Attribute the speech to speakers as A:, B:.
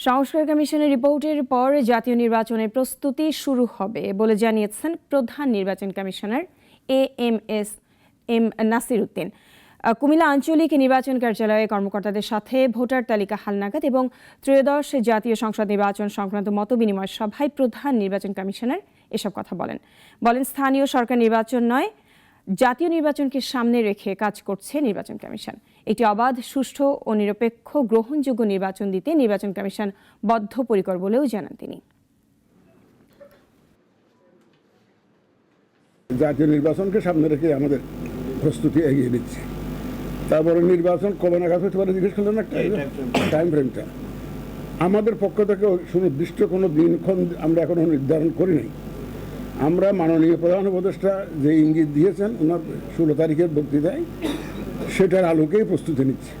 A: সংস্কার কমিশনের রিপোর্টের পর জাতীয় নির্বাচনের প্রস্তুতি শুরু হবে বলে জানিয়েছেন প্রধান নির্বাচন কমিশনার এম নাসির উদ্দিন। কুমিল্লা আঞ্চলিক নির্বাচন কার্যালয়ে কর্মকর্তাদের সাথে ভোটার তালিকা হালনাগাদ এবং ত্রয়োদশ জাতীয় সংসদ নির্বাচন সংক্রান্ত মতবিনিময় সভায় প্রধান নির্বাচন কমিশনার এসব কথা বলেন স্থানীয় সরকার নির্বাচন নয়, জাতীয় নির্বাচনকে সামনে রেখে কাজ করছে নির্বাচন কমিশন। একটি অবাধ, সুষ্ঠু ও নিরপেক্ষ গ্রহণযোগ্য নির্বাচন দিতে নির্বাচন কমিশন বদ্ধপরিকর বলেও জানান তিনি।
B: জাতীয় নির্বাচনকে সামনে রেখে আমাদের প্রস্তুতি এগিয়ে দিচ্ছে। তারপরে নির্বাচন কবে নাগাদ হতে পারে জিজ্ঞেস করলেন, একটা টাইম ফ্রেমটা আমাদের পক্ষ থেকে সুনির্দিষ্ট কোনো দিনক্ষণ আমরা এখনো নির্ধারণ করি নাই। আমরা মাননীয় প্রধান উপদেষ্টা যে ইঙ্গিত দিয়েছেন ওনার 16 তারিখের বক্তৃতায়, সেটার আলোকেই প্রস্তুতি নিচ্ছি।